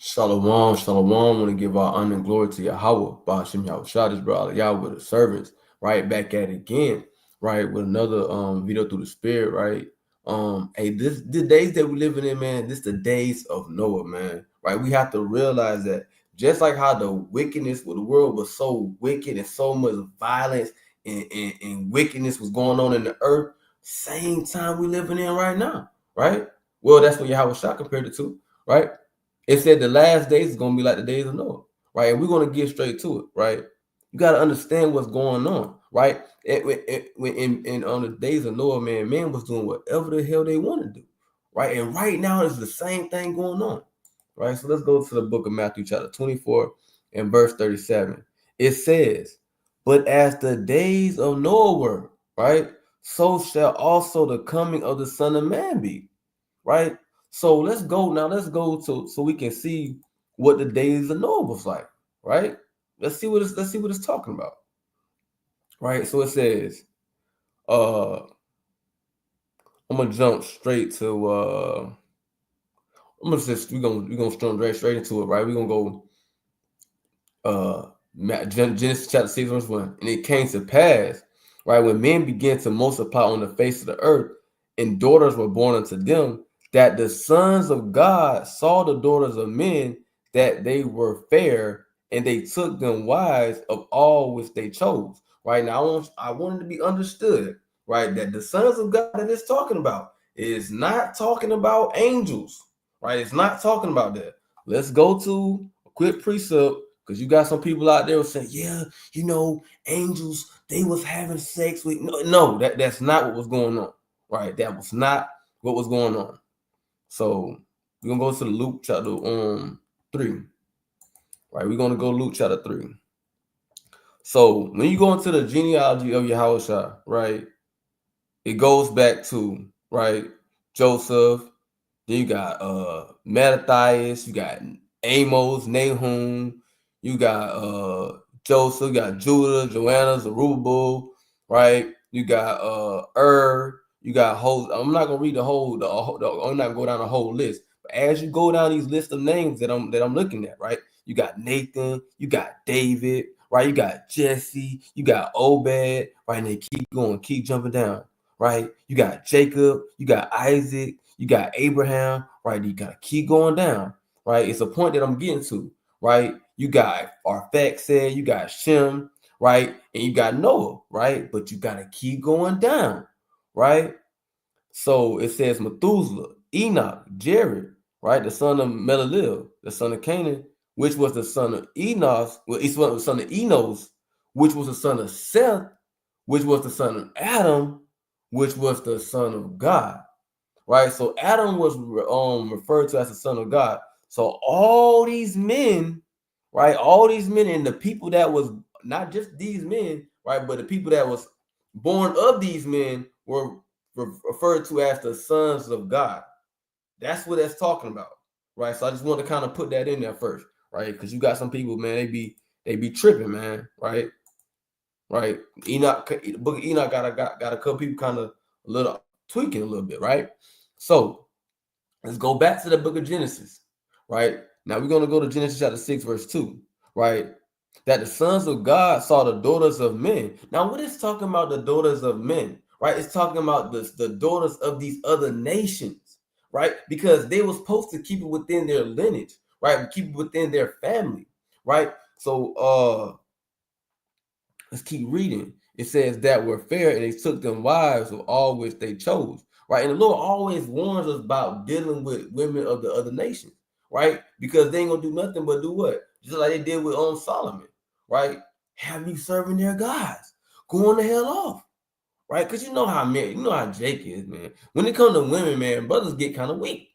Shalom, shalom. I want to give our honor and glory to Yahweh, Bashim Yahweh, this brother Yahweh, the servants, right? Back at it again, right? With another video through the spirit, right? Hey, this the days that we're living in, man, this the days of Noah, man. Right? We have to realize that just like how the wickedness with the world was so wicked and so much violence and wickedness was going on in the earth, same time we living in right now, right? Well, that's what Yahweh Shah compared it to, right? It said the last days is gonna be like the days of Noah, right? And we're gonna get straight to it, right? You gotta understand what's going on, right? In on the days of Noah, man was doing whatever the hell they want to do, right? And right now it's the same thing going on, right? So let's go to the book of Matthew, chapter 24, and verse 37. It says, "But as the days of Noah were, right, so shall also the coming of the Son of Man be." Right? So let's go now. Let's go to so we can see what the days of Noah was like. Right? Let's see what it's talking about. Right? So it says, I'm gonna jump straight to we're gonna jump straight into it, right? We're gonna go Genesis chapter 6, verse 1. And it came to pass, right, when men began to multiply on the face of the earth, and daughters were born unto them, that the sons of God saw the daughters of men, that they were fair, and they took them wives of all which they chose. Right now, I want it to be understood, right, that the sons of God that it's talking about is not talking about angels, right? It's not talking about that. Let's go to a quick precept, because you got some people out there who say, yeah, angels, they was having sex with. No, that's not what was going on, right? That was not what was going on. So we're gonna go to Luke chapter 3, right? We're gonna go Luke chapter 3. So when you go into the genealogy of Yahushua, right, it goes back to, right, Joseph. Then you got Mattathias, you got Amos, Nahum, you got Joseph, you got Judah, Joanna, Zerubbabel, right? You got you got whole. I'm not gonna read I'm not gonna go down the whole list. But as you go down these list of names that I'm looking at, right? You got Nathan, you got David, right? You got Jesse, you got Obed, right? And they keep going, keep jumping down, right? You got Jacob, you got Isaac, you got Abraham, right? You gotta keep going down, right? It's a point that I'm getting to, right? You got Arphaxad, you got Shem, right? And you got Noah, right? But you gotta keep going down, right? So it says Methuselah, Enoch, Jared, right? The son of Melalil, the son of Canaan, which was the son of Enos, well, it's the son of Enos, which was the son of Seth, which was the son of Adam, which was the son of God, right? So Adam was referred to as the son of God. So all these men, right? All these men and the people that was not just these men, right? But the people that was born of these men were referred to as the sons of God. That's what that's talking about, right? So I just want to kind of put that in there first, right? Because you got some people, man, they be tripping, man, right? Right? Enoch, the book of Enoch got a couple people kind of a little tweaking a little bit, right? So let's go back to the book of Genesis, right? Now we're going to go to Genesis chapter 6, verse 2, right? That the sons of God saw the daughters of men. Now, what is talking about the daughters of men, right? It's talking about the daughters of these other nations, right? Because they were supposed to keep it within their lineage, right? Keep it within their family, right? So let's keep reading. It says that were fair, and they took them wives of all which they chose. Right. And the Lord always warns us about dealing with women of the other nations, right? Because they ain't gonna do nothing but do what? Just like they did with Solomon, right? Have you serving their gods. Going the hell off. Right? Because you know how Jake is, man. When it comes to women, man, brothers get kind of weak,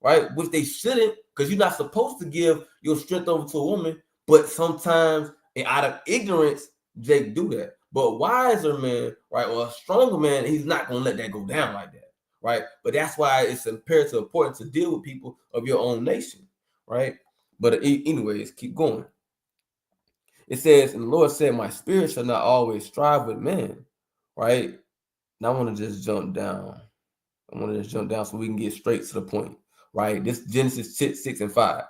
right? Which they shouldn't, because you're not supposed to give your strength over to a woman, but sometimes and out of ignorance, Jake do that. But wiser man, right, or a stronger man, he's not gonna let that go down like that, right? But that's why it's imperative important to deal with people of your own nation, right? But anyways, keep going. It says, and the Lord said, my spirit shall not always strive with man, right? Now I want to just jump down. I want to just jump down so we can get straight to the point, right? This Genesis 6 and 5.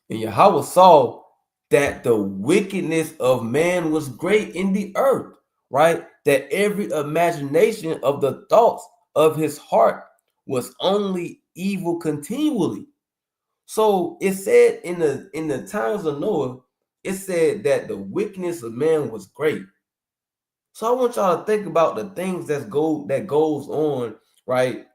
And Yahweh saw that the wickedness of man was great in the earth, right? That every imagination of the thoughts of his heart was only evil continually. So it said in the times of Noah, it said that the wickedness of man was great. So I want y'all to think about the things that goes on, right,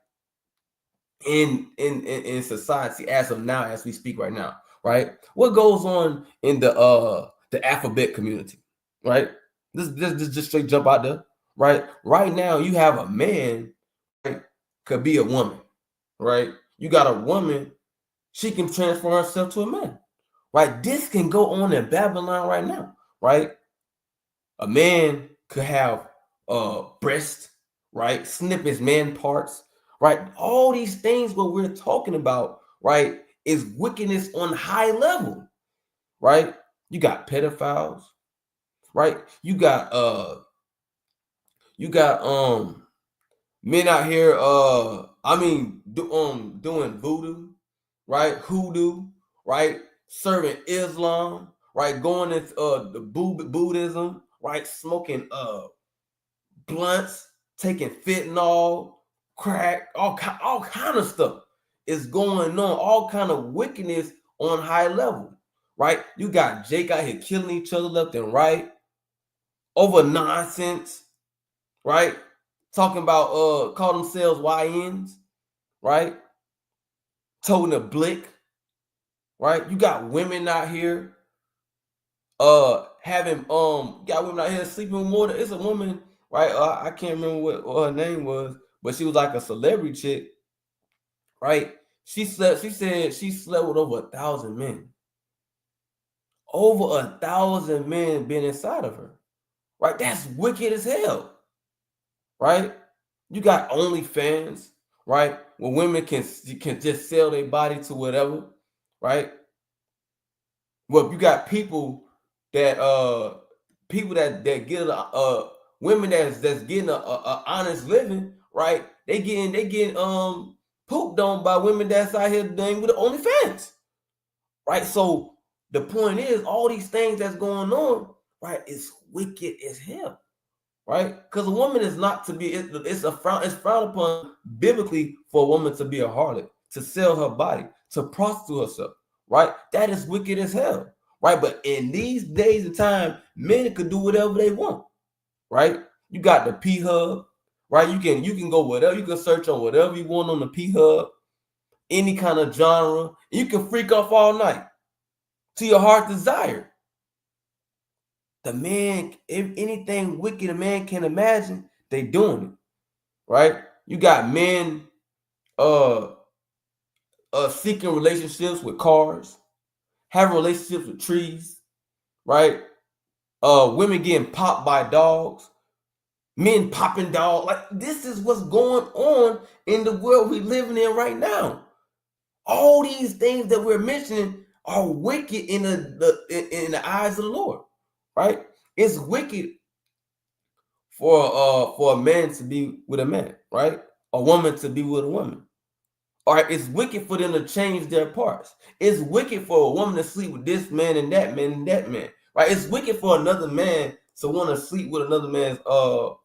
in society as of now, as we speak right now, right? What goes on in the alphabet community, right? This just straight jump out there, right? Right now, you have a man, right, could be a woman, right? You got a woman, she can transform herself to a man, right? This can go on in Babylon right now, right? A man could have breast, right? Snip his man parts, right? All these things what we're talking about, right, is wickedness on high level, right? You got pedophiles, right? You got men out here doing voodoo, right? Hoodoo, right? Serving Islam, right? Going into the Buddhism, right? Smoking blunts, taking fentanyl, crack, all kind of stuff is going on, all kind of wickedness on high level, right? You got Jake out here killing each other left and right over nonsense, right? Talking about call themselves YNs, right? Toting a blick, right? You got women out here having got women out here sleeping with more than it's a woman, right? I can't remember what her name was, but she was like a celebrity chick, right? She said she slept with over 1,000 men. Over 1,000 men been inside of her, right? That's wicked as hell, right? You got OnlyFans, right? Where women can just sell their body to whatever, right? Well, you got that get women that's getting a honest living, right? They getting pooped on by women that's out here doing with the OnlyFans, right? So the point is, all these things that's going on, right, is wicked as hell, right? Because a woman is not to be. It's frowned upon biblically for a woman to be a harlot, to sell her body, to prostitute herself, right? That is wicked as hell, right? But in these days and time, men could do whatever they want, right? You got the P Hub, right? You can go whatever, you can search on whatever you want on the P Hub, any kind of genre. You can freak off all night to your heart's desire. The man, if anything wicked a man can imagine, they doing it, right? You got men uh seeking relationships with cars, having relationships with trees, right? Women getting popped by dogs, men popping dogs. Like, this is what's going on in the world we living in right now. All these things that we're mentioning are wicked in the eyes of the Lord, right? It's wicked for a man to be with a man, right? A woman to be with a woman. All right, it's wicked for them to change their parts. It's wicked for a woman to sleep with this man and that man and that man, right? It's wicked for another man to want to sleep with another man's a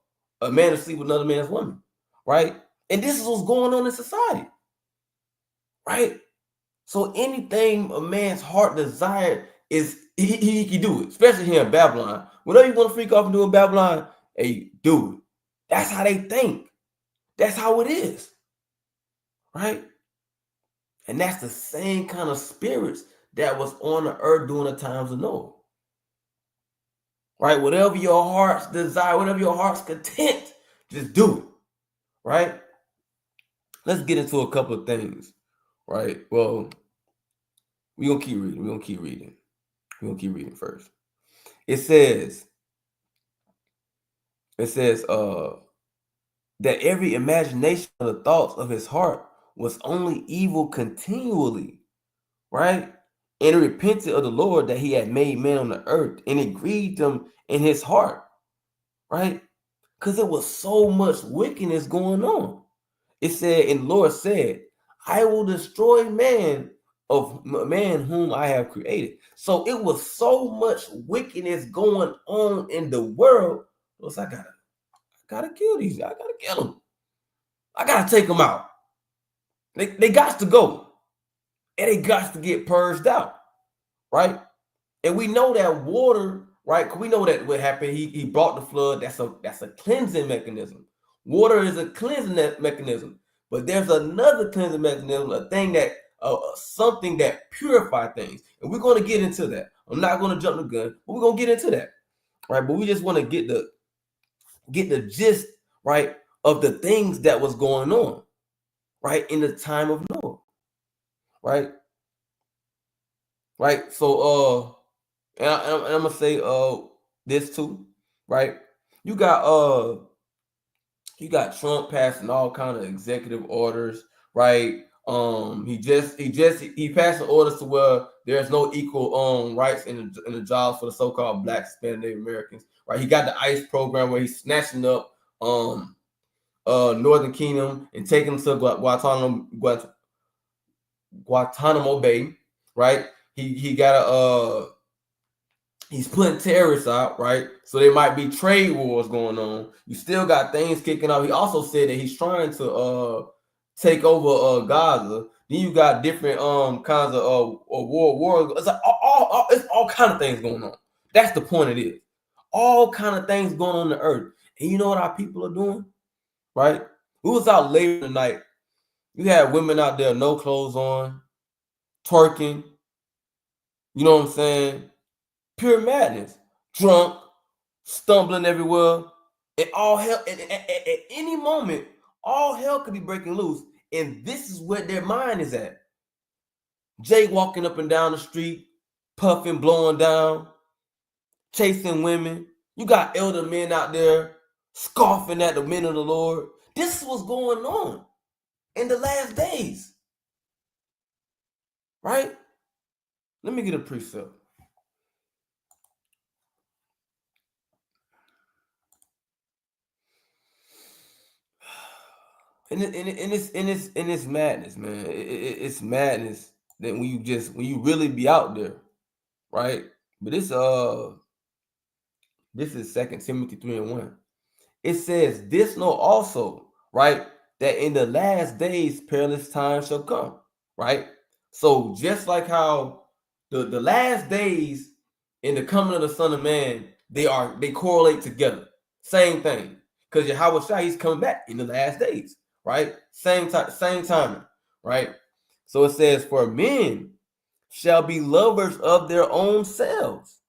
man to sleep with another man's woman, right? And this is what's going on in society, right? So anything a man's heart desire is he can do it, especially here in Babylon. Whatever you want to freak off and do in Babylon, hey, do it. That's how they think. That's how it is, right? And that's the same kind of spirits that was on the earth during the times of Noah, right? Whatever your heart's desire, whatever your heart's content, just do it, right? Let's get into a couple of things, right? Well, we're gonna keep reading. We're gonna keep reading. We're gonna keep reading first. It says, that every imagination of the thoughts of his heart was only evil continually, right? And he repented of the Lord that he had made man on the earth, and it grieved him in his heart, right? Because there was so much wickedness going on. It said, and the Lord said, I will destroy man of man whom I have created. So it was so much wickedness going on in the world. Was I gotta kill these. I gotta kill them. I gotta take them out. They got to go, and they got to get purged out, right? And we know that water, right? We know that what happened. He brought the flood. That's a cleansing mechanism. Water is a cleansing mechanism, but there's another cleansing mechanism, a thing that something that purify things, and we're going to get into that. I'm not going to jump the gun, but we're going to get into that, right? But we just want to get the gist, right, of the things that was going on, right, in the time of Noah, right? So, and I'm gonna say this too, right? You got Trump passing all kind of executive orders, right? He passed the orders to where there's no equal rights in the jobs for the so-called Black, Hispanic, Native Americans, right? He got the ICE program where he's snatching up Northern Kingdom and taking them to Guantanamo Bay, right? He got he's putting terrorists out, right? So there might be trade wars going on. You still got things kicking off. He also said that he's trying to take over Gaza. Then you got different kinds of war. It's like it's all kind of things going on. That's the point it is. All kind of things going on the earth. And you know what our people are doing, right? We was out late tonight. You had women out there, no clothes on, twerking. You know what I'm saying? Pure madness. Drunk, stumbling everywhere. And all hell, at any moment, all hell could be breaking loose. And this is where their mind is at. Jay walking up and down the street, puffing, blowing down, chasing women. You got elder men out there scoffing at the men of the Lord. This is what's going on in the last days. Right? Let me get a precept. And it's madness, man. It's madness that when you really be out there, right? But this is 2 Timothy 3:1. It says, "This know also, right, that in the last days perilous times shall come." Right? So just like how the last days and the coming of the Son of Man, they correlate together. Same thing. Because Yahweh Shai, he's coming back in the last days, right? Same timing, right? So it says, "For men shall be lovers of their own selves."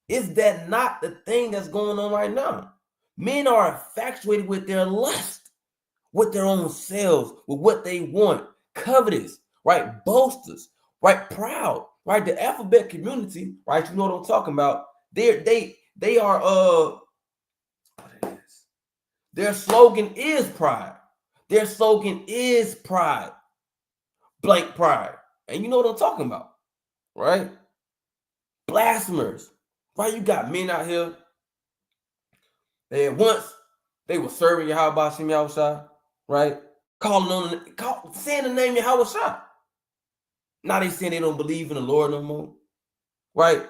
Is that not the thing that's going on right now? Men are infatuated with their lust, with their own selves, with what they want, covetous, right? Boasters, right? Proud, right? The alphabet community, right? You know what I'm talking about. They are their slogan is pride. Their slogan is pride, blank pride. And you know what I'm talking about, right? Blasphemers, right? You got men out here. They were serving Yahweh Shem Yahushua, right? Saying the name Yahushua. Now they saying they don't believe in the Lord no more, right?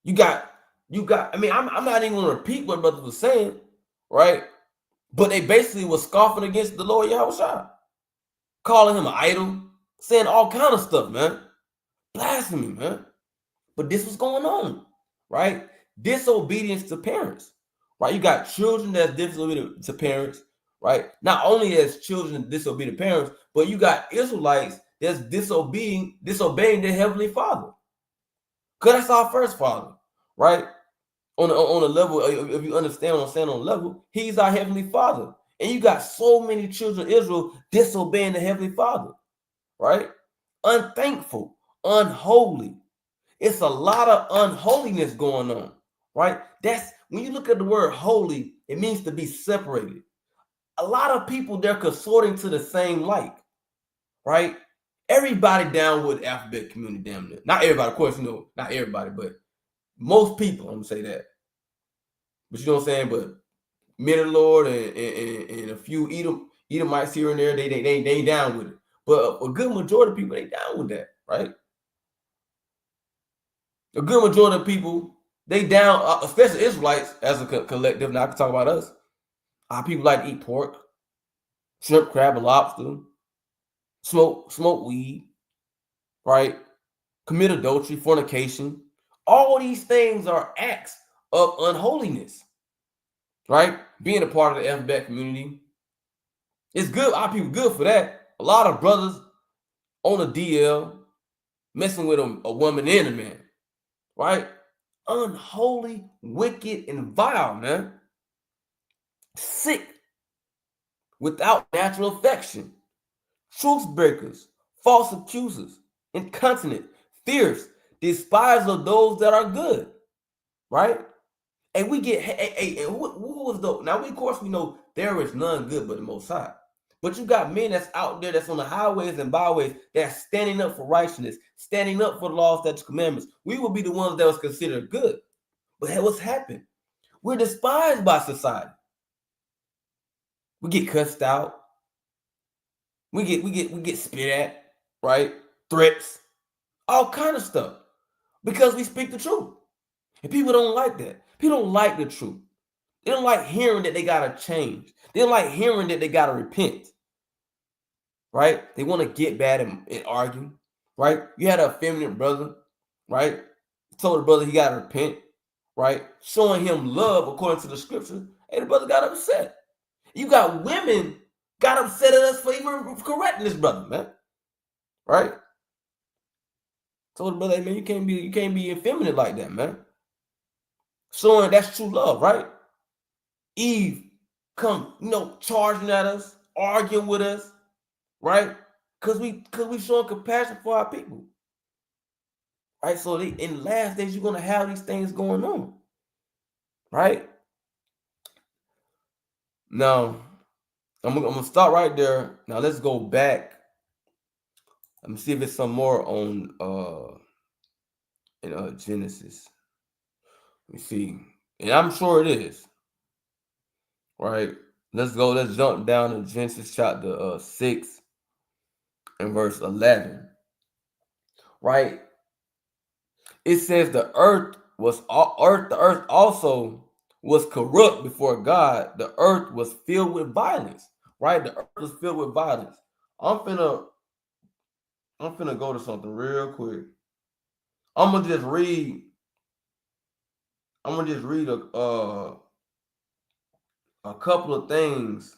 You got. I mean, I'm not even gonna repeat what brothers was saying, right? But they basically was scoffing against the Lord Yahushua, calling him an idol, saying all kind of stuff, man. Blasphemy, man. But this was going on, right? Disobedience to parents, right? You got children that's disobedient to parents, right? Not only as children disobey the parents, but you got Israelites that's disobeying their heavenly Father. Because that's our first Father, right? On a level, if you understand what I'm saying, on a level, he's our heavenly Father. And you got so many children of Israel disobeying the heavenly Father, right? Unthankful, unholy. It's a lot of unholiness going on, right? That's when you look at the word holy, it means to be separated. A lot of people, they're consorting to the same like, right? Everybody down with the alphabet community, damn near. Not everybody, of course, not everybody, but most people, I'm gonna say that. But you know what I'm saying? But men of the Lord and a few Edomites here and there, they down with it. But a good majority of people, they down with that, right? A good majority of people, they down, especially Israelites as a collective. Now I can talk about us. Our people like to eat pork, shrimp, crab, and lobster, smoke weed, right? Commit adultery, fornication. All these things are acts of unholiness, right? Being a part of the FBAC community, it's good. Our people good for that. A lot of brothers on a DL messing with a woman and a man, right? Unholy, wicked, and vile, man. Sick, without natural affection, truth breakers, false accusers, incontinent, fierce, despisers of those that are good, right? And we get, and who was the, now we, of course, we know there is none good but the Most High. But you got men that's out there, that's on the highways and byways, that's standing up for righteousness, standing up for the laws, statutes, commandments. We will be the ones that was considered good. But hey, what's happened? We're despised by society. We get cussed out. We get spit at, right? Threats, all kind of stuff, because we speak the truth. And people don't like that. People don't like the truth. They don't like hearing that they gotta change. They don't like hearing that they gotta repent. Right? They want to get bad and argue. Right? You had a effeminate brother, right? Told the brother he gotta repent, right? Showing him love according to the scripture. Hey, the brother got upset. You got women got upset at us for even correcting this brother, man. Right? Told the brother, hey, man, you can't be effeminate like that, man. Showing that's true love, right? Eve come, charging at us, arguing with us, right? Cause we showing compassion for our people. Right? So in the last days, you're gonna have these things going on. Right? Now, I'm gonna start right there. Now let's go back. Let me see if it's some more on in Genesis. Let me see. And I'm sure it is. Right? Let's jump down to Genesis chapter 6 and verse 11. Right? It says the earth also was corrupt before God. The earth was filled with violence. Right? The earth was filled with violence. I'm finna go to something real quick. I'm gonna just read a couple of things,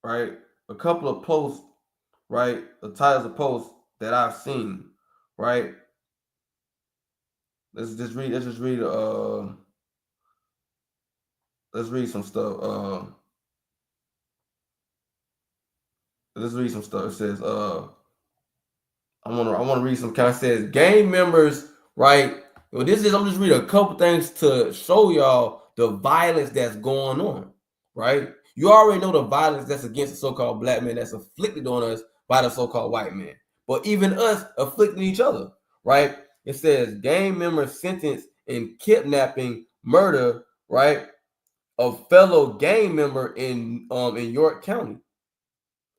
right? A couple of posts, right? The titles of posts that I've seen, right? Let's just read some stuff. Let's read some stuff. It says, I want to read some kind of says gang members, right? Well, I'm just reading a couple things to show y'all the violence that's going on, right? You already know the violence that's against the so-called black man that's afflicted on us by the so-called white man. But even us afflicting each other, right? It says gang members sentenced in kidnapping, murder, right, of fellow gang member in York County.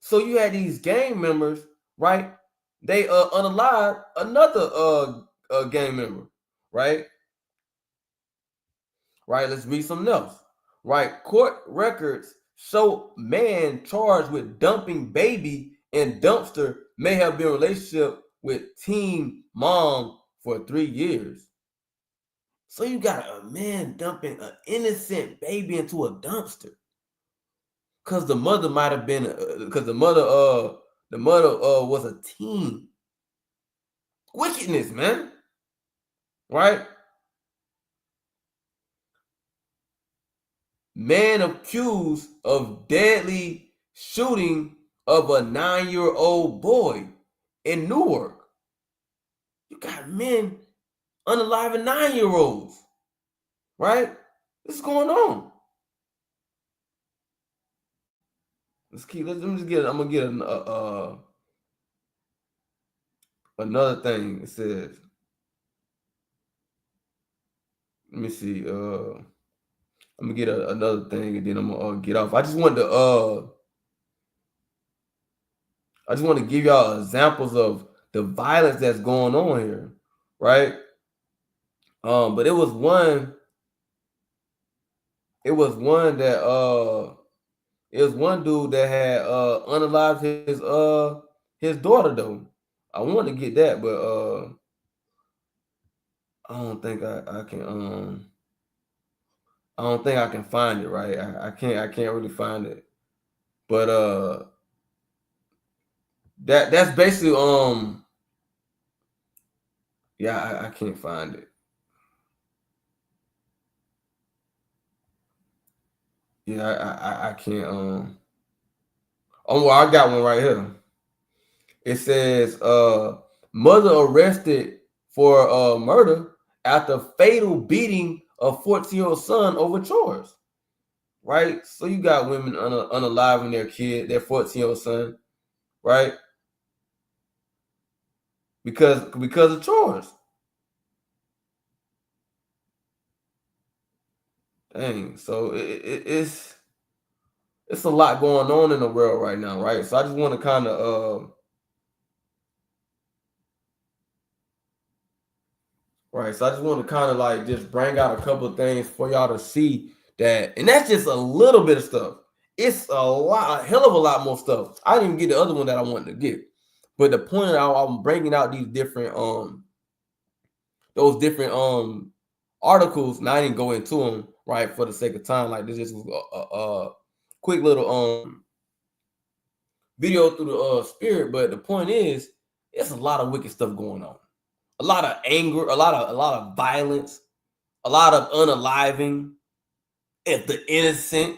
So you had these gang members, right? They unalived another gang member, right? Right. Let's read something else. Right. Court records show man charged with dumping baby in dumpster may have been in relationship with teen mom for 3 years. So you got a man dumping an innocent baby into a dumpster. Cause the mother might have been because the mother was a teen. Wickedness, man. Right? Man accused of deadly shooting of a 9-year-old boy in Newark. You got men unaliving 9-year-olds. Right? What's going on? Let me just get. I'm gonna get another thing. It says. Let me see. I'm gonna get another thing, and then I'm gonna get off. I just wanted to I just want to give y'all examples of the violence that's going on here, right? But it was one that it was one dude that had unalived his daughter though. I want to get that, but I don't think I can I don't think I can find it, right? I can't really find it. But that's basically yeah, I can't find it. Yeah, I can't oh well, I got one right here. It says mother arrested for murder after fatal beating of 14-year-old son over chores. Right? So you got women unaliving their kid, their 14-year-old son, right? Because of chores. Dang. So it's a lot going on in the world right now, right? So I just want to kind of right. So I just want to kind of like just bring out a couple of things for y'all to see that, and that's just a little bit of stuff. It's a hell of a lot more stuff. I didn't even get the other one that I wanted to get, but the point that I'm bringing out these different those different articles. And I didn't go into them right for the sake of time. Like this just was a quick little video through the spirit. But the point is, it's a lot of wicked stuff going on. A lot of anger, a lot of violence, a lot of unaliving. If the innocent,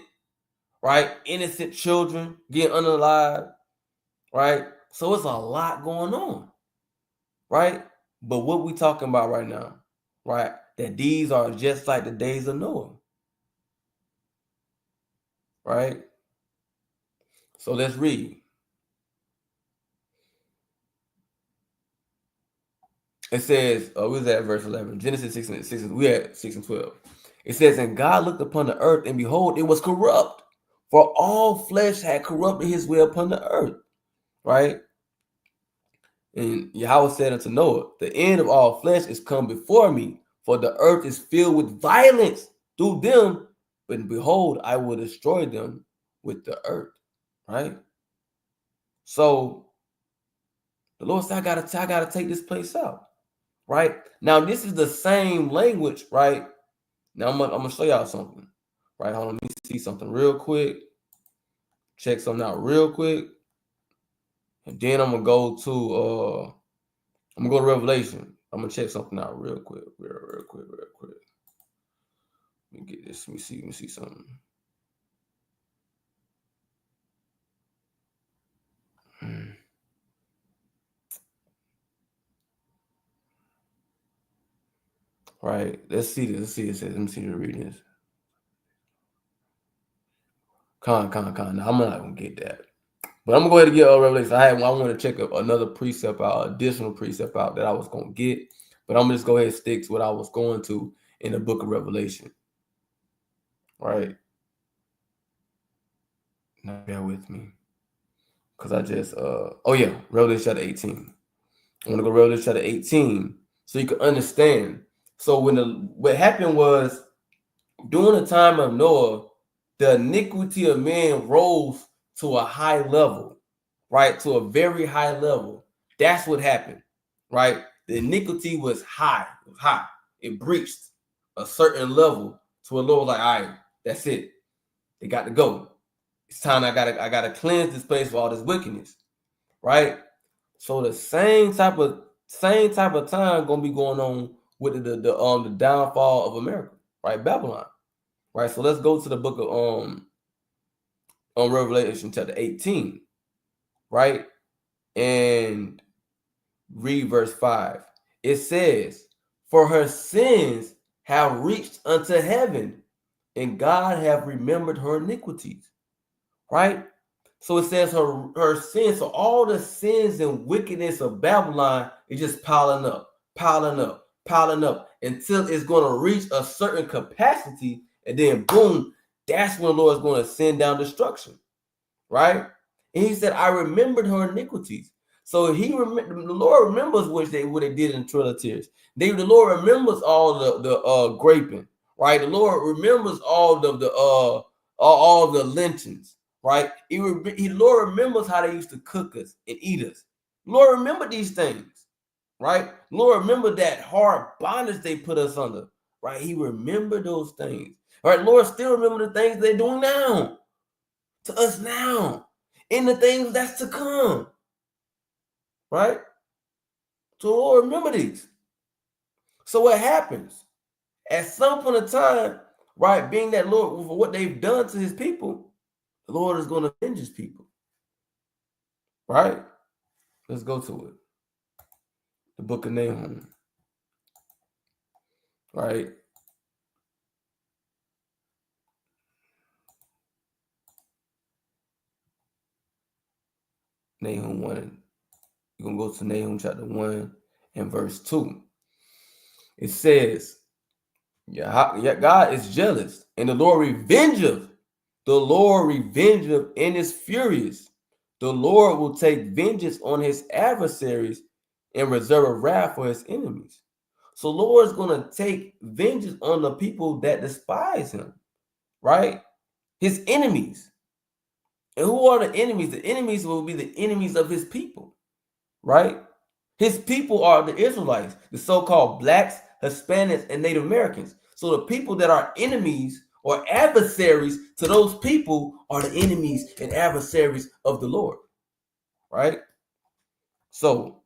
right? Innocent children get unalived, right? So it's a lot going on, right? But what we talking about right now, right? That these are just like the days of Noah, right? So let's read. It says, we was at verse 11, Genesis 6 and 6, we at 6 and 12. It says, and God looked upon the earth, and behold, it was corrupt, for all flesh had corrupted his way upon the earth, right? And Yahweh said unto Noah, the end of all flesh is come before me, for the earth is filled with violence through them, but behold, I will destroy them with the earth, right? So the Lord said, I gotta take this place out. Right now, this is the same language, right? Now I'm gonna show y'all something, right? Hold on, let me see something real quick. Check something out real quick, and then I'm gonna go to Revelation. I'm gonna check something out real quick, real quick. Let me get this. Let me see something. Right. Let's see this. Let me see the reading this. Con. Now, I'm not gonna get that. But I'm gonna go ahead and get Revelation. I want to check another precept out, additional precept out that I was gonna get. But I'm gonna just go ahead and stick to what I was going to in the book of Revelation. Right. Now bear with me. Because I just Revelation chapter 18. I want to go Revelation chapter 18 so you can understand. So what happened was during the time of Noah, the iniquity of man rose to a high level, right? To a very high level. That's what happened, right? The iniquity was high. It breached a certain level to a Lord like, all right, that's it. They got to go. It's time I gotta cleanse this place for all this wickedness, right? So the same type of time gonna be going on with the downfall of America, right? Babylon, right? So let's go to the book of on Revelation chapter 18, right? And read verse 5. It says, for her sins have reached unto heaven, and God have remembered her iniquities, right? So it says her sins, so all the sins and wickedness of Babylon is just piling up until it's going to reach a certain capacity, and then boom, that's when the Lord is going to send down destruction, right? And he said, I remembered her iniquities. So the Lord remembers what they did in the Trail of Tears. The Lord remembers all the graping, right? The Lord remembers all the lynchings, right? The Lord remembers how they used to cook us and eat us. Lord remember these things, right? Lord remember that hard bondage they put us under, right? He remembered those things. All right, Lord still remember the things they're doing now to us now, and the things that's to come, right? So Lord remember these. So what happens at some point in time, right? Being that Lord, for what they've done to his people, the Lord is going to avenge his people, right? Let's go to it. The book of Nahum, right? Nahum 1. You're going to go to Nahum chapter 1 and verse 2. It says, God is jealous, and the Lord revengeth. The Lord revengeth and is furious. The Lord will take vengeance on his adversaries and reserve a wrath for his enemies. So Lord is going to take vengeance on the people that despise him, right? His enemies. And who are the enemies? The enemies will be the enemies of his people, right? His people are the Israelites, the so-called blacks, Hispanics, and Native Americans. So the people that are enemies or adversaries to those people are the enemies and adversaries of the Lord, right? So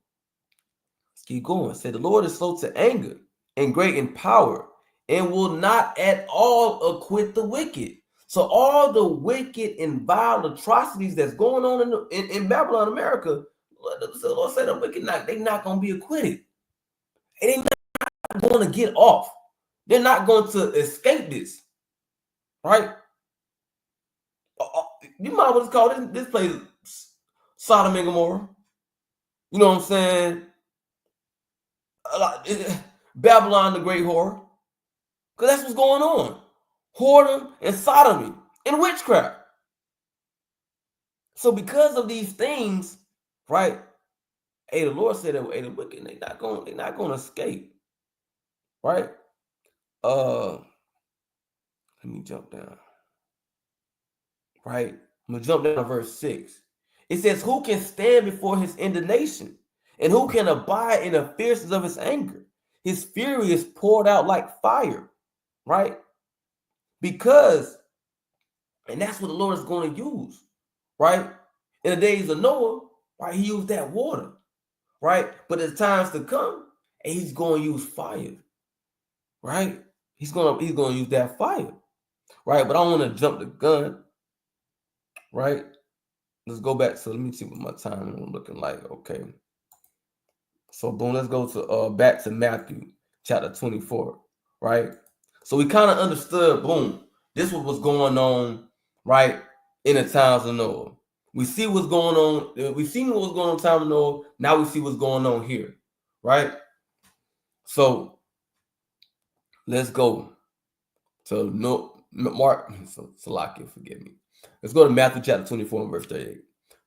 let's keep going. Say the Lord is slow to anger and great in power and will not at all acquit the wicked. So all the wicked and vile atrocities that's going on in Babylon, America, the Lord said the wicked they're not going to be acquitted. They're not going to get off. They're not going to escape this, right? You might well call this place Sodom and Gomorrah. You know what I'm saying? Babylon the Great Whore. Because that's what's going on. Whoredom and sodomy and witchcraft. So because of these things, right? Hey, the Lord said that the wicked, they're not going to escape. Right? Let me jump down. Right? I'm gonna jump down to verse 6. It says, who can stand before his indignation? And who can abide in the fierceness of his anger? His fury is poured out like fire, right? Because, and that's what the Lord is going to use, right? In the days of Noah, right? He used that water, right? But at times to come, and he's going to use fire, right? He's going to use that fire, right? But I don't want to jump the gun, right? Let's go back. So let me see what my time is looking like. Okay. So boom, let's go to back to Matthew chapter 24, right? So we kind of understood, boom, this was going on, right, in the times of Noah. We see what's going on. We seen what was going on in the time of Noah. Now we see what's going on here, right? So let's go to Mark. So Salakia, forgive me. Let's go to Matthew chapter 24 and verse 38.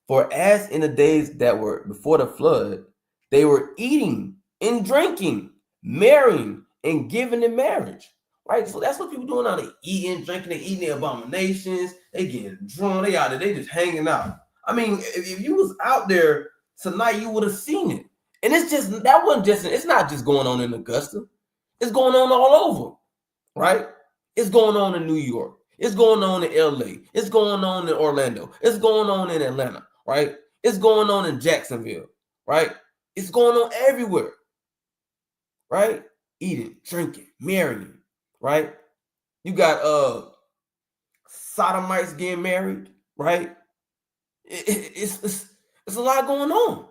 For as in the days that were before the flood, they were eating and drinking, marrying, and giving in marriage. Right? So that's what people doing now. They eating, drinking, they eating their abominations, they getting drunk, they out there, they just hanging out. I mean, if you was out there tonight, you would have seen it. And it's not just going on in Augusta. It's going on all over, right? It's going on in New York. It's going on in LA. It's going on in Orlando. It's going on in Atlanta, right? It's going on in Jacksonville, right? It's going on everywhere, right? Eating, drinking, marrying, right? You got sodomites getting married, right? It's a lot going on,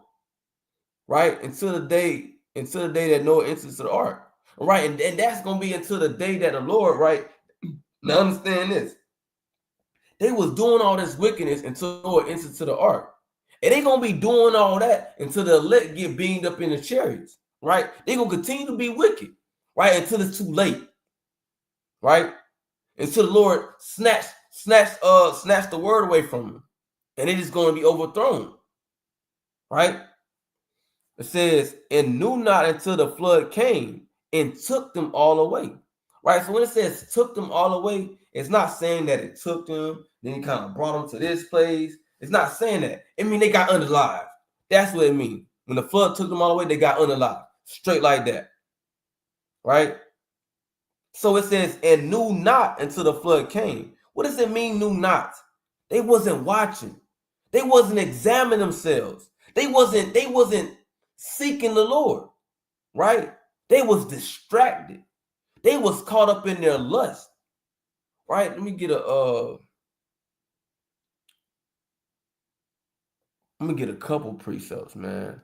right? Until the day that Noah enters the ark, right? And that's gonna be until the day that the Lord, right? Now understand this. They was doing all this wickedness until Noah entered to the ark. And they gonna be doing all that until the elect get beamed up in the chariots, right? They gonna continue to be wicked, right? Until it's too late, right? Until the Lord snatch the word away from them, and it is going to be overthrown, right? It says, and knew not until the flood came and took them all away, right? So when it says took them all away, it's not saying that it took them, then he kind of brought them to this place. It's not saying that. It mean they got unalive. That's what it means. When the flood took them all away, they got unalive. Straight like that, right? So it says, and knew not until the flood came. What does it mean, knew not? They wasn't watching. They wasn't examining themselves. They wasn't seeking the Lord, right? They was distracted. They was caught up in their lust, right? Let me get a couple precepts, man.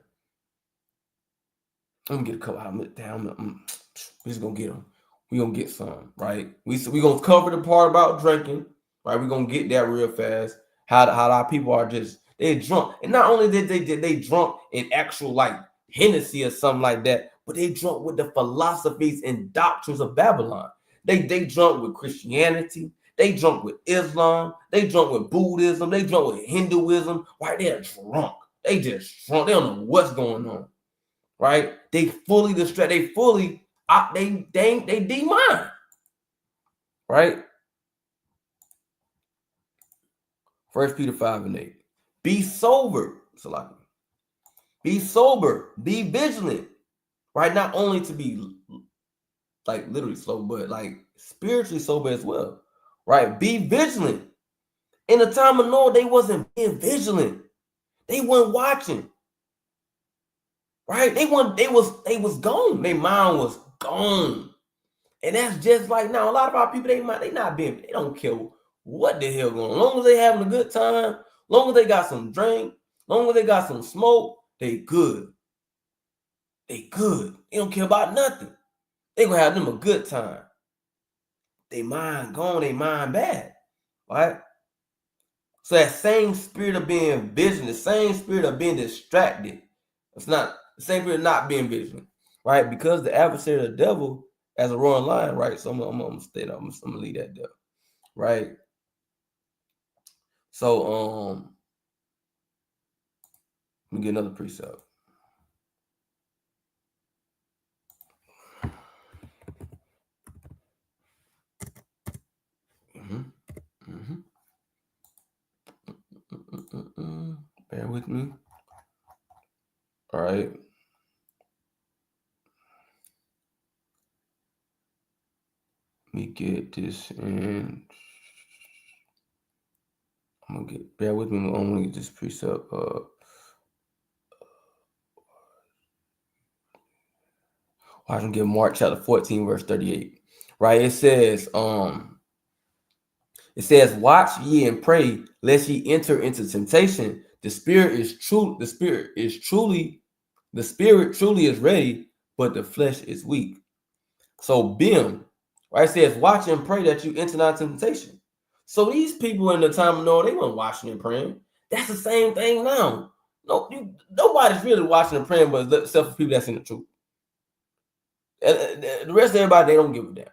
Let me get a couple. Damn, we just gonna get them. We gonna get some, right? We gonna cover the part about drinking, right? We gonna get that real fast. How our people are just they drunk, and not only did they drunk in actual like Hennessy or something like that, but they drunk with the philosophies and doctrines of Babylon. They drunk with Christianity. They drunk with Islam. They drunk with Buddhism. They drunk with Hinduism. Right? They're drunk. They just drunk. They don't know what's going on. Right? They fully distracted. They fully they demon. Right? 1 Peter 5:8. Be sober. Be sober. Be vigilant. Right? Not only to be like literally sober, but like spiritually sober as well. Right? Be vigilant. In the time of Noah, they wasn't being vigilant. They weren't watching. Right? They was gone. Their mind was gone. And that's just like now. A lot of our people, they don't care what the hell going on. As long as they having a good time, as long as they got some drink, as long as they got some smoke, they good. They good. They don't care about nothing. They gonna have them a good time. They mind gone, they mind bad. Right? So that same spirit of being vigilant, the same spirit of being distracted, it's not the same spirit of not being vigilant, right? Because the adversary of the devil as a roaring lion, right? So I'm gonna stay there. I'm gonna leave that there, right? So let me get another precept. Bear with me. All right. Let me get this in. Bear with me. I'm gonna get this precept. I can get Mark chapter 14, verse 38. Right. It says, watch ye and pray, lest ye enter into temptation. The spirit truly is ready, but the flesh is weak. So Bim, right, says, watch and pray that you enter not temptation. So these people in the time of Noah, they weren't watching and praying. That's the same thing now. Nobody's really watching and praying, but except for people that's in the truth. The rest of everybody, they don't give a damn.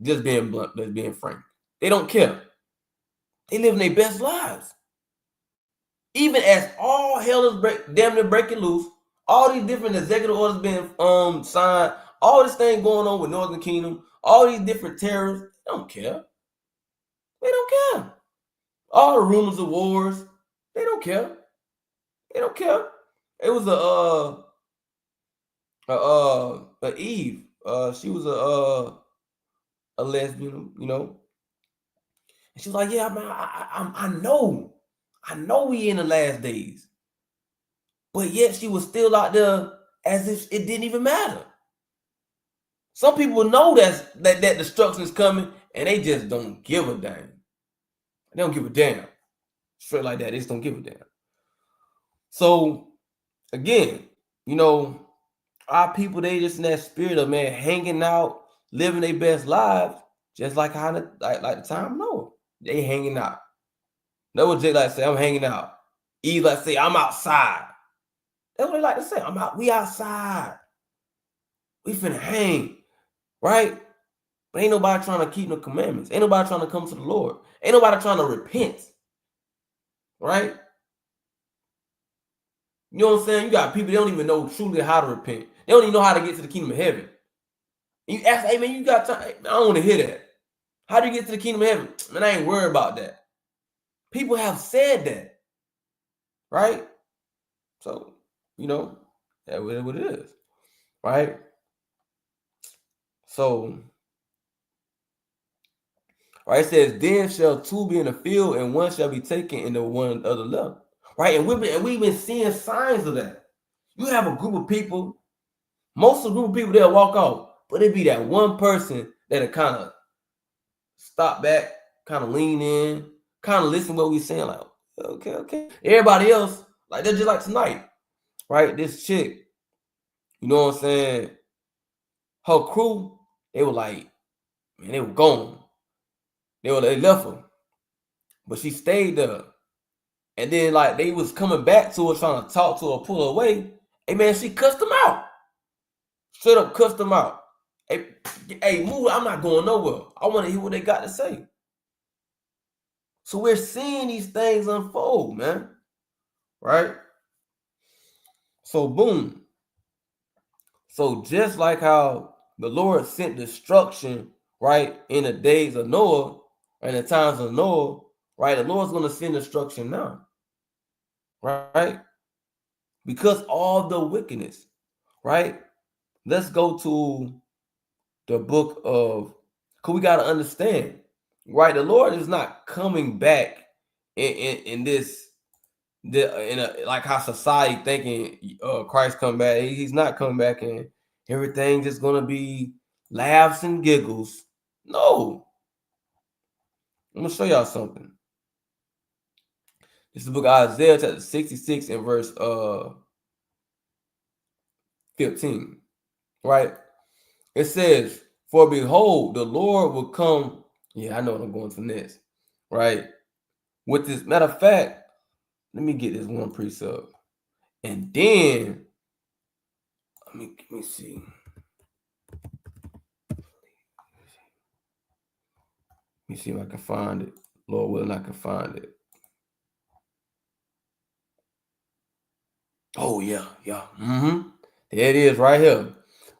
Just being blunt, just being frank. They don't care. They living their best lives. Even as all hell is damn near breaking loose, all these different executive orders being signed, all this thing going on with Northern Kingdom, all these different terrorists, they don't care. They don't care. All the rumors of wars, they don't care. They don't care. It was a Eve. She was a lesbian, you know. And she's like, yeah, man, I know we in the last days. But yet she was still out there as if it didn't even matter. Some people know that destruction is coming, and they just don't give a damn. They don't give a damn. Straight like that, they just don't give a damn. So, again, you know, our people, they just in that spirit of, man, hanging out, living their best lives, just like how like the time Noah. They hanging out. That what Jay like to say, I'm hanging out. Eve like to say, I'm outside. That's what they like to say. We outside. We finna hang, right? But ain't nobody trying to keep the commandments. Ain't nobody trying to come to the Lord. Ain't nobody trying to repent, right? You know what I'm saying? You got people, they don't even know truly how to repent. They don't even know how to get to the kingdom of heaven. You ask, hey man, you got time? I don't want to hear that. How do you get to the kingdom of heaven? Man, I ain't worried about that. People have said that, right? So, you know, that's what it is, right? So, right, it says, then shall two be in the field, and one shall be taken, and the one other left. Right? And we've been seeing signs of that. You have a group of people, most of the group of people they'll walk off, but it be that one person that'll kind of stop back, kind of lean in, kind of listen to what we're saying, like, okay. Everybody else, like they're just like tonight, right? This chick, you know what I'm saying? Her crew, they were like, man, they were gone. They left her. But she stayed there. And then like they was coming back to her, trying to talk to her, pull her away. Hey man, she cussed them out. Straight up cussed them out. Hey, move, I'm not going nowhere. I want to hear what they got to say. So we're seeing these things unfold, man. Right? So boom. So just like how the Lord sent destruction, right, in the days of Noah, and the times of Noah, right, the Lord's going to send destruction now. Right? Because all the wickedness, right? Let's go to the book of, because we got to understand, right? The Lord is not coming back in this, like how society thinking Christ come back. He's not coming back and everything just going to be laughs and giggles. No. I'm going to show y'all something. This is the book of Isaiah chapter 66 and verse 15, right? It says, for behold, the Lord will come. Yeah, I know what I'm going to next, right? With this, matter of fact, let me get this one precept. And then, let me see. Let me see if I can find it. Lord willing, I can find it. Oh, yeah. There it is right here.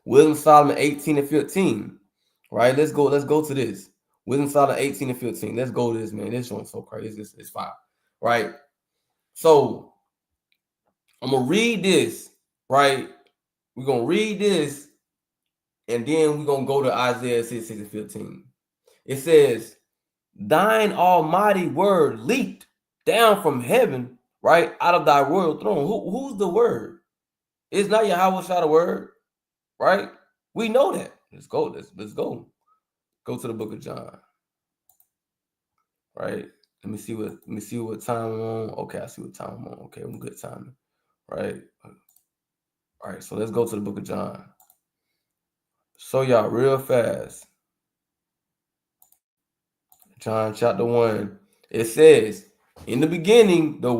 Wisdom Solomon 18 and 15. Right? Let's go to this. Wisdom Solomon 18 and 15. Let's go to this, man. This one's so crazy. It's fire. Right? So I'm gonna read this, right? We're gonna read this, and then we're gonna go to Isaiah 66 and 15. It says, thine almighty word leaped down from heaven, right, out of thy royal throne. Who's the word? It's not Yahweh Shah the word, right? We know that. Let's go. Let's go. Go to the book of John. Right? Let me see what time I'm on. Okay, I see what time I'm on. Okay, I'm good timing. Right? All right, so let's go to the book of John. Show y'all real fast. John chapter 1. It says, in the beginning, the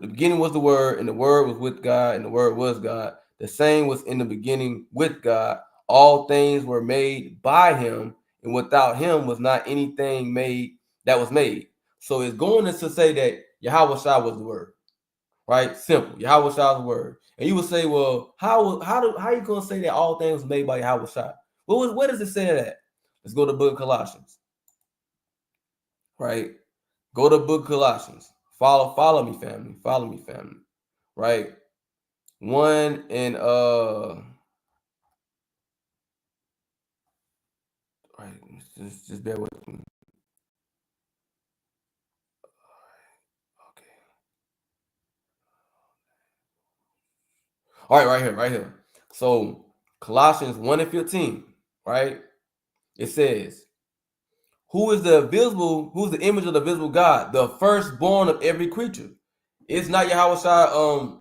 beginning was the word, and the word was with God, and the word was God. The same was in the beginning with God. All things were made by him, and without him was not anything made that was made. So it's going to say that Yahweh Shah was the word. Right? Simple. Yahweh Shah's word. And you would say, well, how are you going to say that all things were made by Yahweh Shah? Well, what does it say that? Let's go to the book of Colossians. Right? Go to the book of Colossians. Follow me, family. Follow me, family. Right? 1 and right, just bear with me. Okay. All right, right here. So Colossians 1 and 15, right? It says, who's the image of the visible God, the firstborn of every creature. It's not Yahweh Shah,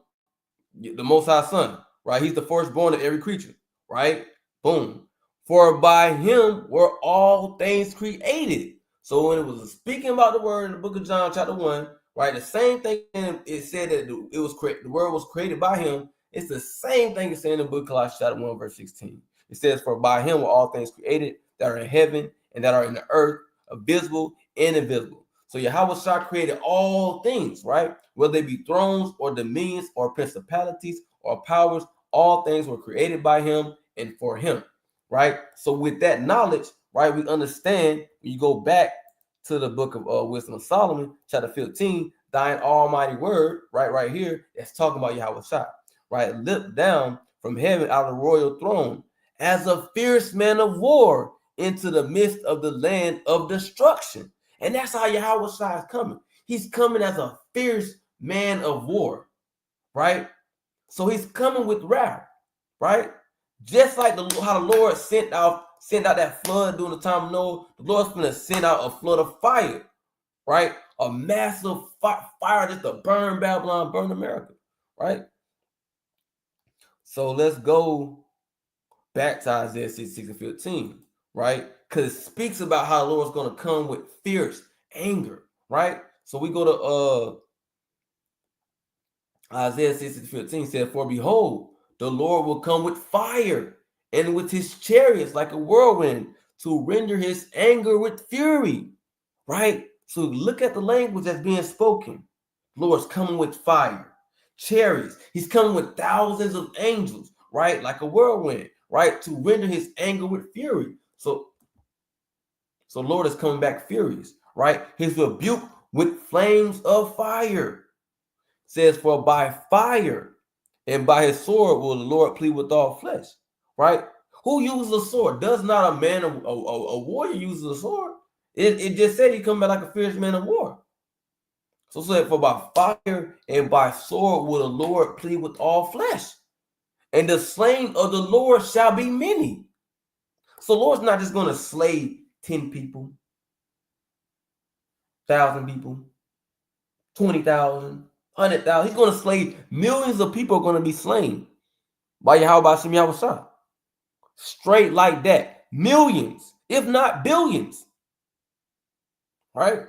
the Most High Son, right? He's the firstborn of every creature, right? Boom. For by him were all things created. So when it was speaking about the word in the book of John, chapter 1, right? The same thing it said that it was the word was created by him. It's the same thing it said in the book of Colossians, chapter 1, verse 16. It says, for by him were all things created that are in heaven and that are in the earth, visible and invisible. So Yahweh Shah created all things, right? Whether they be thrones or dominions or principalities or powers, all things were created by him and for him, right? So with that knowledge, right, we understand when you go back to the book of Wisdom of Solomon, chapter 15, thine almighty word, right here, it's talking about Yahweh Shah, right? Looked down from heaven out of the royal throne as a fierce man of war into the midst of the land of destruction. And that's how Yahweh Shah is coming. He's coming as a fierce man of war, right? So he's coming with wrath, right? Just like how the Lord sent out that flood during the time of Noah, the Lord's going to send out a flood of fire, right? A massive fire just to burn Babylon, burn America, right? So let's go back to Isaiah 66 and 15, right? Because it speaks about how the Lord's going to come with fierce anger, right? So we go to Isaiah 66 and 15 said, for behold, the Lord will come with fire and with his chariots like a whirlwind to render his anger with fury, right? So look at the language that's being spoken. The Lord's coming with fire, chariots. He's coming with thousands of angels, right? Like a whirlwind, right? To render his anger with fury. So Lord is coming back furious, right? His rebuke with flames of fire. Says, for by fire and by his sword will the Lord plead with all flesh, right? Who uses a sword? Does not a man, a warrior uses a sword? It just said he come back like a fierce man of war. So said, for by fire and by sword will the Lord plead with all flesh. And the slain of the Lord shall be many. So the Lord's not just going to slay 10 people, 1,000 people, 20,000. 100,000. He's going to slay millions of people are going to be slain by Yahweh Shem Yahweh Shah. Straight like that. Millions, if not billions. Right?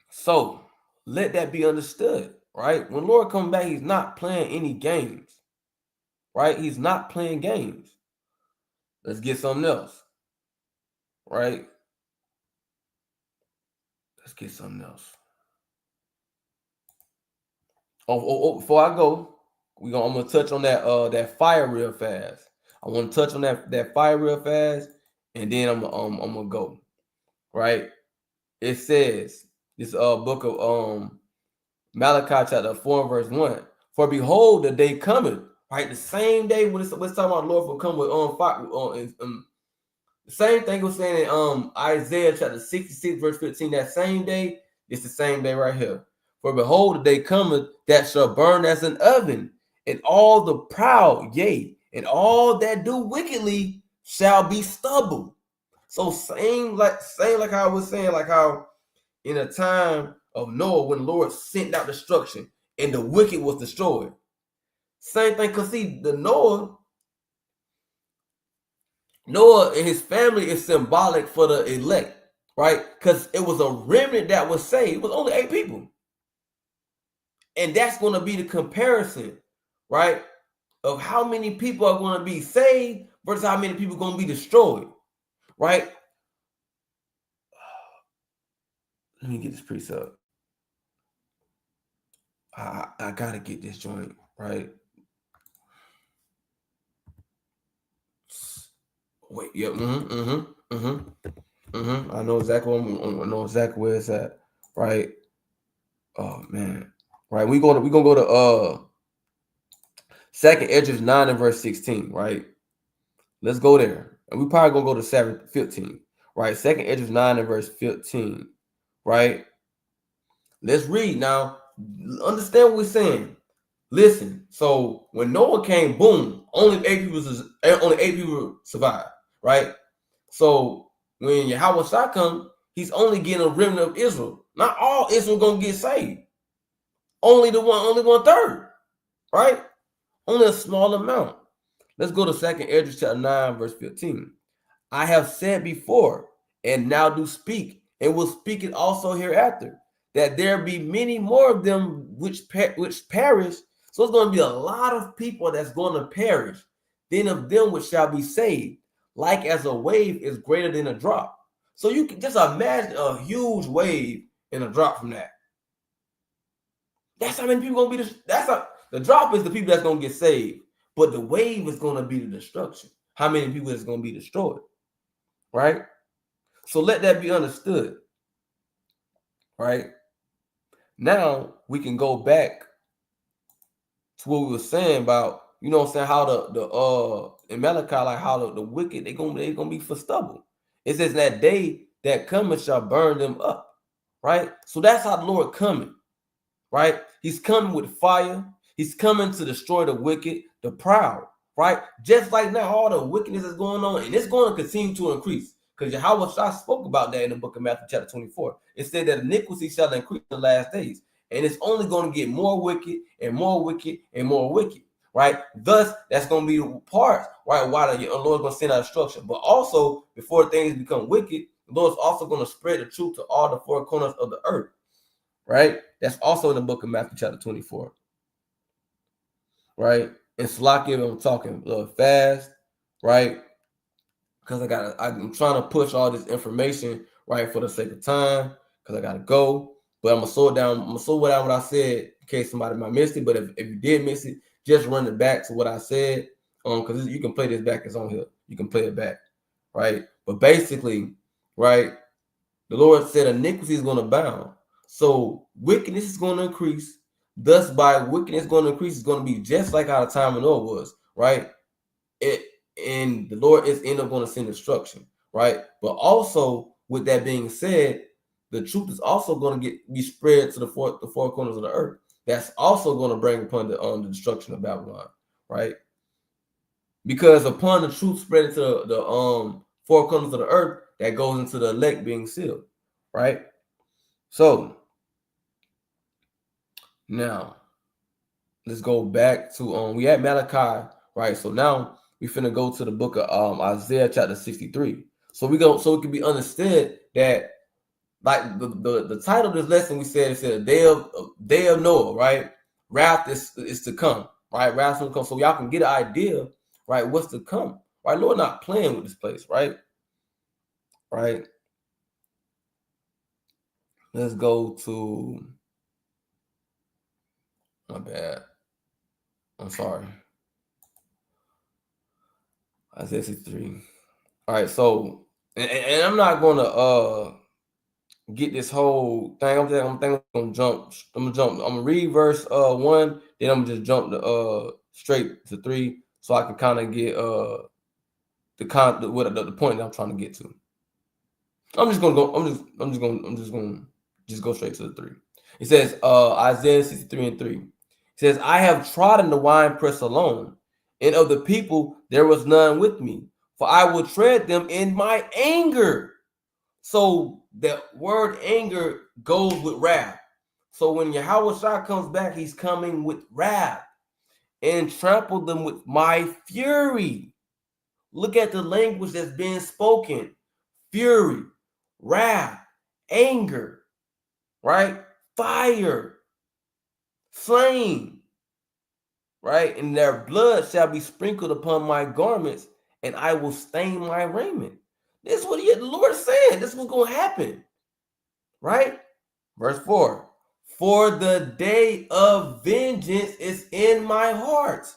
So let that be understood. Right? When Lord comes back, he's not playing any games. Right? He's not playing games. Let's get something else. Right? Let's get something else. Before I go, I'm gonna touch on that fire real fast. I want to touch on that fire real fast, and then I'm gonna go. Right? It says this book of Malachi chapter 4 verse 1. For behold, the day cometh, right? The same day when it's talking about the Lord will come with fire. The same thing was saying in Isaiah chapter 66 verse 15. That same day, it's the same day right here. For behold, the day cometh that shall burn as an oven, and all the proud, yea, and all that do wickedly shall be stubble. So same like how I was saying, like how in a time of Noah when the Lord sent out destruction and the wicked was destroyed. Same thing, because see, the Noah and his family is symbolic for the elect, right? Because it was a remnant that was saved. It was only 8 people. And that's going to be the comparison, right, of how many people are going to be saved versus how many people are going to be destroyed, right? Let me get this precept. I got to get this joint, right? Wait, yeah, I know exactly where it's at, right? Oh man, right? We're gonna go to Second Esdras 9 and verse 16, right? Let's go there, and we probably gonna go to 15, right? Second Esdras 9 and verse 15, right? Let's read now. Understand what we're saying. Listen. So when Noah came, boom, only 8 people survived, right? So when Yahweh Shah come, he's only getting a remnant of Israel. Not all Israel gonna get saved. Only 1/3, right? Only a small amount. Let's go to 2nd Esdras chapter 9, verse 15. I have said before, and now do speak, and will speak it also hereafter, that there be many more of them which perish. So it's going to be a lot of people that's going to perish, then of them which shall be saved, like as a wave is greater than a drop. So you can just imagine a huge wave and a drop from that. That's how many people gonna be. The drop is the people that's gonna get saved, but the wave is gonna be the destruction. How many people is gonna be destroyed, right? So let that be understood, right? Now we can go back to what we were saying about, you know what I'm saying, how the in Malachi, like how the wicked they gonna be for stubble. It says that day that cometh shall burn them up, right? So that's how the Lord coming, right? He's coming with fire. He's coming to destroy the wicked, the proud, right? Just like now, all the wickedness is going on, and it's going to continue to increase. Because Yahweh Shah spoke about that in the book of Matthew chapter 24. It said that iniquity shall increase in the last days. And it's only going to get more wicked and more wicked and more wicked, right? Thus, that's going to be the part, right, why the Lord's going to send out instruction. But also, before things become wicked, the Lord's also going to spread the truth to all the four corners of the earth, right? That's also in the book of Matthew chapter 24, right? And Salakia, I'm talking a little fast, right? Because I'm trying to push all this information, right, for the sake of time, because I gotta go. But I'm gonna slow down. I'm gonna slow down what I said in case somebody might miss it. But if you did miss it, just run it back to what I said. Because you can play this back. It's on here. You can play it back, right? But basically, right, the Lord said iniquity is gonna abound. So wickedness is gonna increase. Thus, by wickedness going to increase, it's going to be just like how the time of Noah was, right? And the Lord is end up going to send destruction, right? But also, with that being said, the truth is also going to be spread to the four corners of the earth. That's also going to bring upon the destruction of Babylon, right? Because upon the truth spreading to the four corners of the earth, that goes into the elect being sealed, right? So now let's go back to we had Malachi, right? So now we finna go to the book of Isaiah chapter 63. So it can be understood that, like the title of this lesson, we said day of Noah, right? Wrath is to come, right? Wrath will come. So y'all can get an idea, right? What's to come, right? Lord not playing with this place, right? Right. Let's go to, my bad. I'm sorry. Isaiah 63. All right, so and I'm not gonna get this whole thing. I'm gonna jump. I'm gonna read verse 1, then I'm gonna just jump to straight to 3, so I can kind of get the point that I'm trying to get to. I'm just gonna go straight to the 3. It says Isaiah 63:3. It says, I have trodden the winepress alone, and of the people there was none with me, for I will tread them in my anger. So the word anger goes with wrath. So when Yahweh Shah comes back, he's coming with wrath and trample them with my fury. Look at the language that's being spoken. Fury, wrath, anger, right? Fire, flame, right? And their blood shall be sprinkled upon my garments, and I will stain my raiment. This is what the Lord is saying. This is what's going to happen, right? Verse 4. For the day of vengeance is in my heart,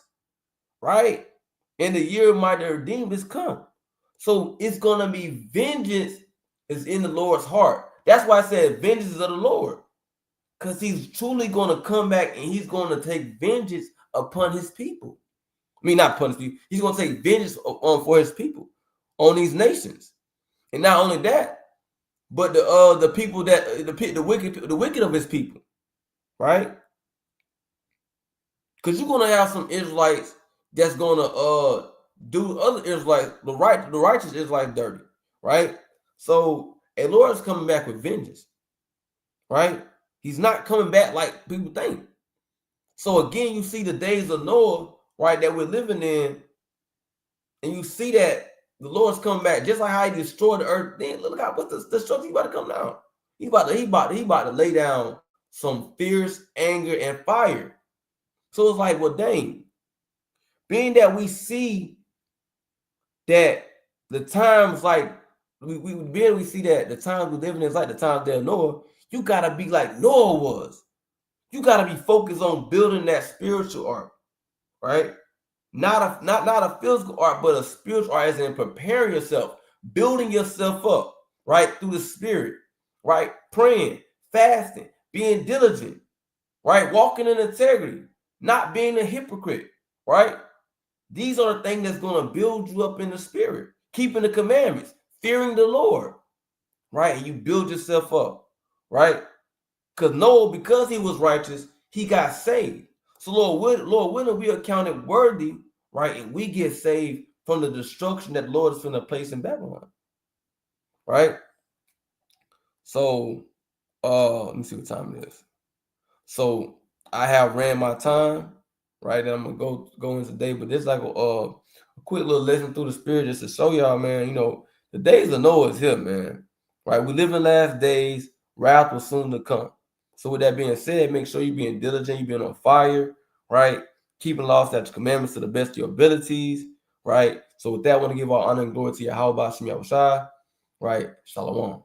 right? And the year of my redeemed is come. So it's going to be vengeance is in the Lord's heart. That's why I said vengeance is of the Lord. Because he's truly going to come back and he's going to take vengeance upon his people. I mean, not upon his people. He's going to take vengeance for his people, on these nations. And not only that, but the people that the wicked of his people, right? Because you're gonna have some Israelites that's gonna do other Israelites, the righteous Israelites dirty, right? So a Lord is coming back with vengeance, right? He's not coming back like people think. So again, you see the days of Noah, right, that we're living in, and you see that the Lord's coming back, just like how he destroyed the earth. Then look out, what's the destruction about to come down? He about to lay down some fierce anger and fire. So it's like, well, dang, being that we see that the times like we see that the times we live in is like the times there Noah. You gotta be like Noah was. You gotta be focused on building that spiritual ark, right? Not a physical art, but a spiritual art, as in preparing yourself, building yourself up, right, through the spirit, right, praying, fasting, being diligent, right, walking in integrity, not being a hypocrite, right. These are the things that's going to build you up in the spirit, keeping the commandments, fearing the Lord, right, and you build yourself up, right, because Noah, because he was righteous, he got saved. So Lord willing, we are counted worthy, right? And we get saved from the destruction that the Lord is going to place in Babylon, right? So, let me see what time it is. So I have ran my time, right? And I'm gonna go into today, but this is like a quick little lesson through the spirit just to show y'all, man. You know, the days of Noah is here, man. Right? We live in the last days. Wrath will soon to come. So with that being said, make sure you're being diligent, you're being on fire, right? Keeping laws, statutes, commandments to the best of your abilities, right? So with that, I want to give all honor and glory to Yahweh Shem Yahushua, right? Shalom.